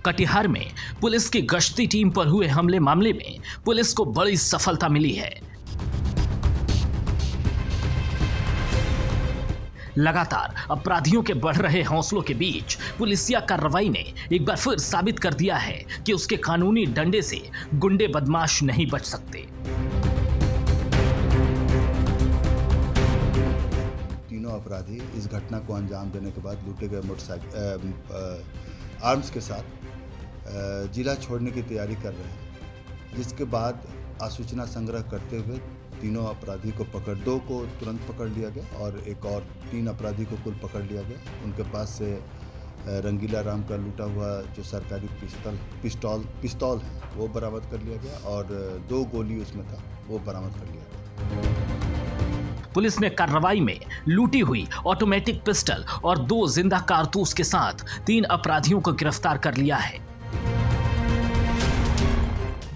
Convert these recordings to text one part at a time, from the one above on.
कटिहार में पुलिस की गश्ती टीम पर हुए हमले मामले में पुलिस को बड़ी सफलता मिली है। लगातार अपराधियों के बढ़ रहे हौसलों के बीच पुलिसिया कार्रवाई ने एक बार फिर साबित कर दिया है कि उसके कानूनी डंडे से गुंडे बदमाश नहीं बच सकते। तीनों अपराधी इस घटना को अंजाम देने के बाद लूटे गए मोटरसाइकिल आर्म्स के साथ जिला छोड़ने की तैयारी कर रहे हैं, जिसके बाद आसूचना संग्रह करते हुए तीनों अपराधी को दो को तुरंत पकड़ लिया गया और एक और 3 अपराधी को कुल पकड़ लिया गया। उनके पास से रंगीला राम का लूटा हुआ जो सरकारी पिस्तौल है वो बरामद कर लिया गया और 2 गोली उसमें था वो बरामद कर लिया गया। पुलिस ने कार्रवाई में लूटी हुई ऑटोमेटिक पिस्टल और 2 जिंदा कारतूस के साथ 3 अपराधियों को गिरफ्तार कर लिया है।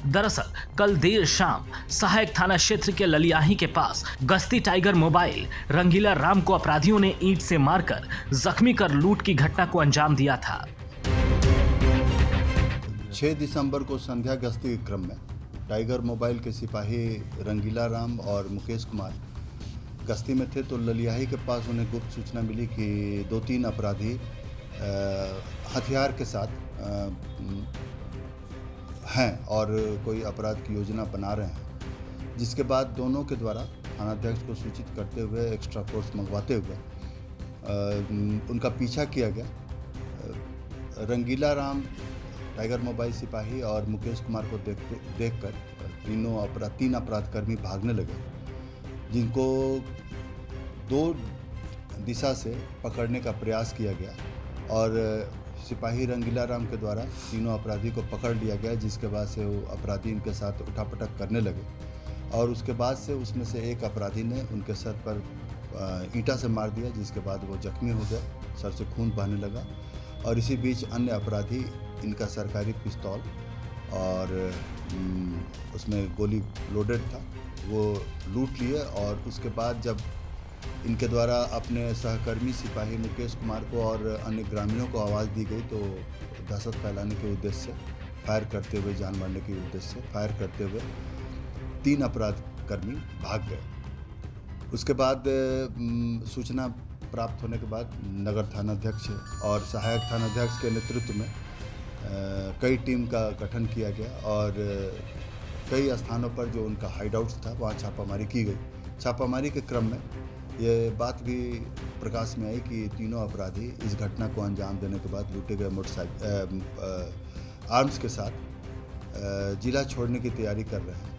दरअसल कल देर शाम सहायक थाना क्षेत्र के ललियाही के पास गश्ती टाइगर मोबाइल रंगीला राम को अपराधियों ने ईंट से मारकर जख्मी कर लूट की घटना को अंजाम दिया था। 6 दिसंबर को संध्या गश्ती के क्रम में टाइगर मोबाइल के सिपाही रंगीला राम और मुकेश कुमार गश्ती में थे तो ललियाही के पास उन्हें गुप्त सूचना मिली कि 2-3 अपराधी हथियार के साथ हैं और कोई अपराध की योजना बना रहे हैं, जिसके बाद दोनों के द्वारा थानाध्यक्ष को सूचित करते हुए एक्स्ट्रा फोर्स मंगवाते हुए उनका पीछा किया गया। रंगीला राम टाइगर मोबाइल सिपाही और मुकेश कुमार को देखकर 3 अपराधकर्मी भागने लगे, जिनको 2 दिशा से पकड़ने का प्रयास किया गया और सिपाही रंगीला राम के द्वारा तीनों अपराधी को पकड़ लिया गया, जिसके बाद से वो अपराधी इनके साथ उठापटक करने लगे और उसके बाद से उसमें से एक अपराधी ने उनके सर पर ईंटा से मार दिया, जिसके बाद वो जख्मी हो गया, सर से खून बहने लगा और इसी बीच अन्य अपराधी इनका सरकारी पिस्तौल और उसमें गोली लोडेड था वो लूट लिए और उसके बाद जब इनके द्वारा अपने सहकर्मी सिपाही मुकेश कुमार को और अन्य ग्रामीणों को आवाज़ दी गई तो दहशत फैलाने के उद्देश्य से फायर करते हुए जान मारने के उद्देश्य से फायर करते हुए 3 अपराधकर्मी भाग गए। उसके बाद सूचना प्राप्त होने के बाद नगर थानाध्यक्ष और सहायक थानाध्यक्ष के नेतृत्व में कई टीम का गठन किया गया और कई स्थानों पर जो उनका हाइडआउट्स था वहाँ छापामारी की गई। छापामारी के क्रम में ये बात भी प्रकाश में आई कि तीनों अपराधी इस घटना को अंजाम देने के बाद लूटे गए मोटरसाइकिल आर्म्स के साथ जिला छोड़ने की तैयारी कर रहे हैं,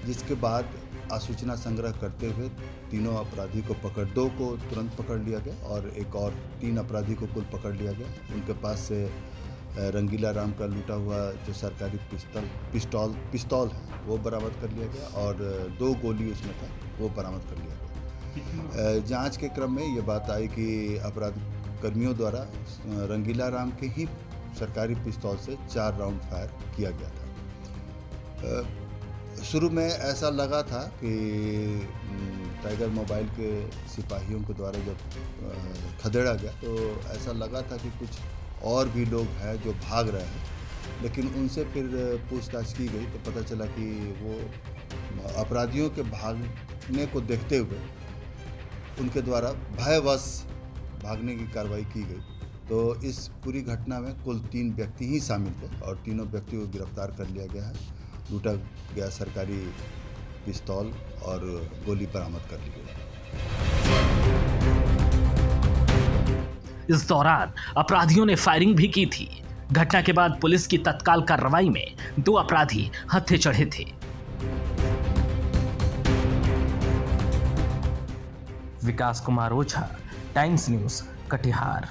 जिसके बाद आसूचना संग्रह करते हुए तीनों अपराधी को 2 को तुरंत पकड़ लिया गया और एक और 3 अपराधी को कुल पकड़ लिया गया। उनके पास से रंगीला राम का लूटा हुआ जो सरकारी पिस्तौल है वो बरामद कर लिया गया और 2 गोली उसमें था वो बरामद कर लिया गया। जांच के क्रम में ये बात आई कि अपराध कर्मियों द्वारा रंगीला राम के ही सरकारी पिस्तौल से 4 राउंड फायर किया गया था। शुरू में ऐसा लगा था कि टाइगर मोबाइल के सिपाहियों के द्वारा जब खदेड़ा गया तो ऐसा लगा था कि कुछ और भी लोग हैं जो भाग रहे हैं, लेकिन उनसे फिर पूछताछ की गई तो पता चला कि वो अपराधियों के भागने को देखते हुए उनके द्वारा भयवश भागने की कार्रवाई की गई। तो इस पूरी घटना में कुल 3 व्यक्ति ही शामिल थे और तीनों व्यक्ति को गिरफ्तार कर लिया गया है। लूटा गया सरकारी पिस्तौल और गोली बरामद कर ली गई। इस दौरान अपराधियों ने फायरिंग भी की थी। घटना के बाद पुलिस की तत्काल कार्रवाई में 2 अपराधी हत्थे चढ़े थे। विकास कुमार ओझा, टाइम्स न्यूज़, कटिहार।